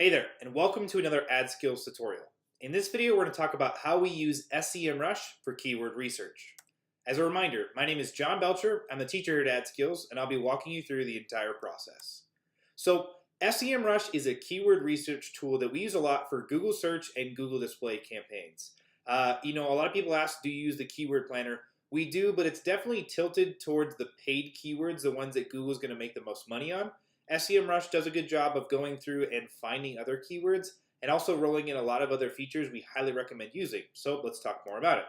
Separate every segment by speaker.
Speaker 1: Hey there, and welcome to another AdSkills tutorial. In this video, we're going to talk about how we use SEMrush for keyword research. As a reminder, my name is John Belcher. I'm the teacher here at AdSkills, and I'll be walking you through the entire process. So, SEMrush is a keyword research tool that we use a lot for Google search and Google display campaigns. A lot of people ask, do you use the keyword planner? We do, but it's definitely tilted towards the paid keywords, the ones that Google's going to make the most money on. SEMrush does a good job of going through and finding other keywords and also rolling in a lot of other features we highly recommend using. So let's talk more about it.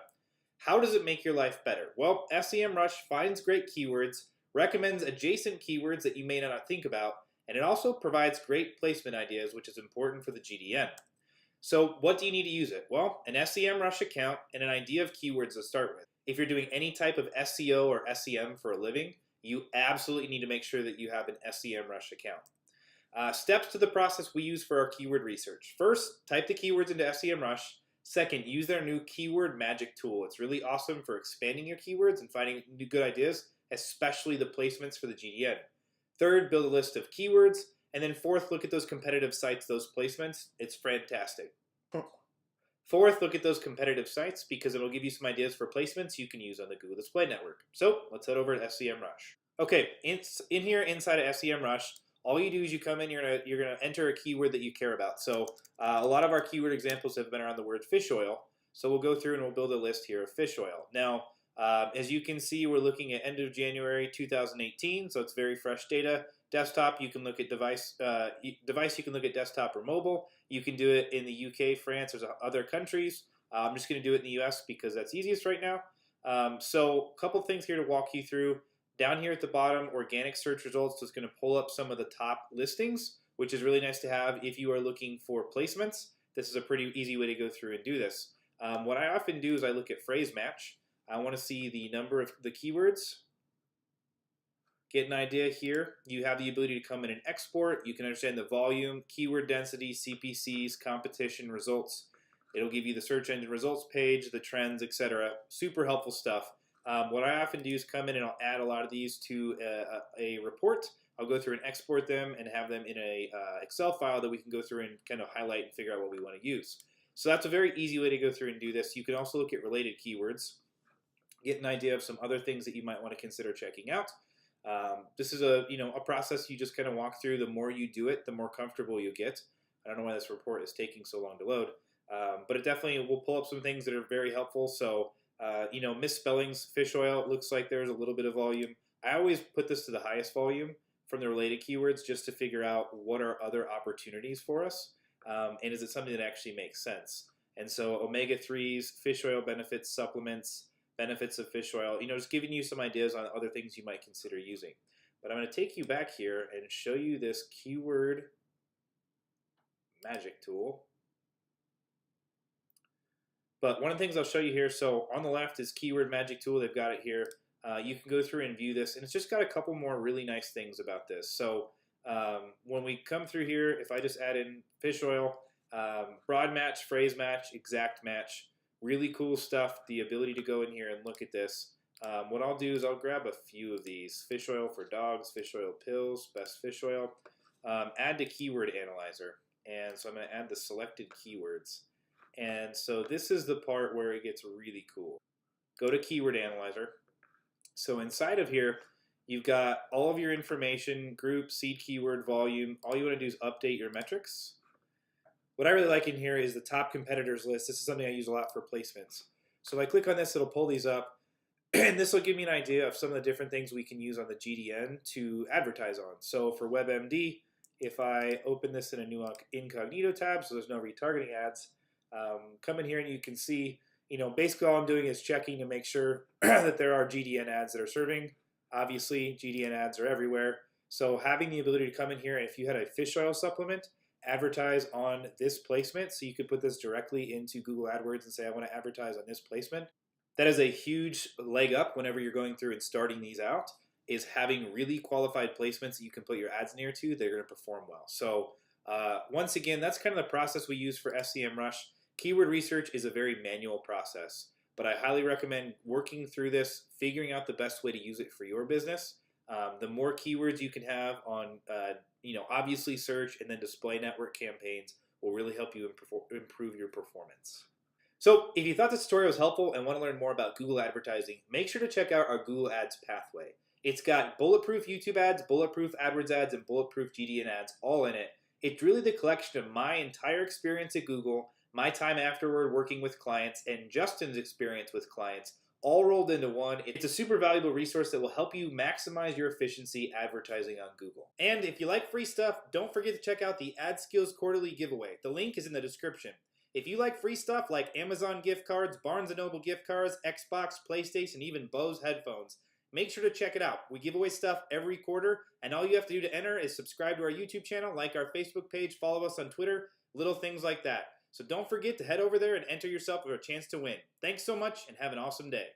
Speaker 1: How does it make your life better? Well, SEMrush finds great keywords, recommends adjacent keywords that you may not think about, and it also provides great placement ideas, which is important for the GDN. So what do you need to use it? Well, an SEMrush account and an idea of keywords to start with. If you're doing any type of SEO or SEM for a living, you absolutely need to make sure that you have an SEMrush account. Steps to the process we use for our keyword research. First, type the keywords into SEMrush. Second, use their new keyword magic tool. It's really awesome for expanding your keywords and finding new good ideas, especially the placements for the GDN. Third, build a list of keywords. And then fourth, look at those competitive sites, those placements. It's fantastic. Fourth, look at those competitive sites because it'll give you some ideas for placements you can use on the Google Display Network. So let's head over to SEMrush. Okay, in here inside of SEMrush, all you do is you come in, you're gonna enter a keyword that you care about. So a lot of our keyword examples have been around the word fish oil. So we'll go through and we'll build a list here of fish oil. Now, as you can see, we're looking at end of January 2018, so it's very fresh data. Desktop, you can look at device, you can look at desktop or mobile. You can do it in the UK, France, or other countries. I'm just going to do it in the US because that's easiest right now. So a couple things here to walk you through. Down here at the bottom, organic search results is going to pull up some of the top listings, which is really nice to have if you are looking for placements. This is a pretty easy way to go through and do this. What I often do is I look at phrase match. I want to see the number of the keywords. Get an idea here. You have the ability to come in and export. You can understand the volume, keyword density, CPCs, competition, results. It'll give you the search engine results page, the trends, etc. Super helpful stuff. What I often do is come in and I'll add a lot of these to a report. I'll go through and export them and have them in a Excel file that we can go through and kind of highlight and figure out what we want to use. So that's a very easy way to go through and do this. You can also look at related keywords, get an idea of some other things that you might want to consider checking out. This is a process you just kind of walk through. The more you do it, the more comfortable you get. I don't know why this report is taking so long to load, but it definitely will pull up some things that are very helpful. So misspellings, fish oil, it looks like there's a little bit of volume. I always put this to the highest volume from the related keywords just to figure out what are other opportunities for us, and is it something that actually makes sense. And so omega-3s, fish oil benefits, supplements, benefits of fish oil, just giving you some ideas on other things you might consider using. But I'm going to take you back here and show you this keyword magic tool. But one of the things I'll show you here, so on the left is keyword magic tool. They've got it here. You can go through and view this, and it's just got a couple more really nice things about this. So when we come through here, if I just add in fish oil, broad match, phrase match, exact match, really cool stuff, the ability to go in here and look at this. What I'll do is I'll grab a few of these. Fish oil for dogs, fish oil pills, best fish oil. Add to keyword analyzer. And so I'm going to add the selected keywords. And so this is the part where it gets really cool. Go to keyword analyzer. So inside of here, you've got all of your information, group, seed keyword, volume. All you want to do is update your metrics. What I really like in here is the top competitors list. This is something I use a lot for placements. So if I click on this, it'll pull these up. And this will give me an idea of some of the different things we can use on the GDN to advertise on. So for WebMD, if I open this in a new incognito tab, so there's no retargeting ads, come in here and you can see, basically all I'm doing is checking to make sure that there are GDN ads that are serving. Obviously, GDN ads are everywhere. So having the ability to come in here, and if you had a fish oil supplement, advertise on this placement, so you could put this directly into Google AdWords and say, I want to advertise on this placement. That is a huge leg up whenever you're going through and starting these out, is having really qualified placements that you can put your ads near to. They're going to perform well. So once again, that's kind of the process we use for SEMrush. Keyword research is a very manual process, but I highly recommend working through this, figuring out the best way to use it for your business. The more keywords you can have on, obviously search and then display network campaigns will really help you improve your performance. So if you thought this tutorial was helpful and want to learn more about Google advertising, make sure to check out our Google Ads pathway. It's got bulletproof YouTube ads, bulletproof AdWords ads, and bulletproof GDN ads all in it. It's really the collection of my entire experience at Google, my time afterward working with clients, and Justin's experience with clients, all rolled into one. It's a super valuable resource that will help you maximize your efficiency advertising on Google. And if you like free stuff, don't forget to check out the AdSkills Quarterly Giveaway. The link is in the description. If you like free stuff like Amazon gift cards, Barnes & Noble gift cards, Xbox, PlayStation, even Bose headphones, make sure to check it out. We give away stuff every quarter, and all you have to do to enter is subscribe to our YouTube channel, like our Facebook page, follow us on Twitter, little things like that. So don't forget to head over there and enter yourself for a chance to win. Thanks so much, and have an awesome day.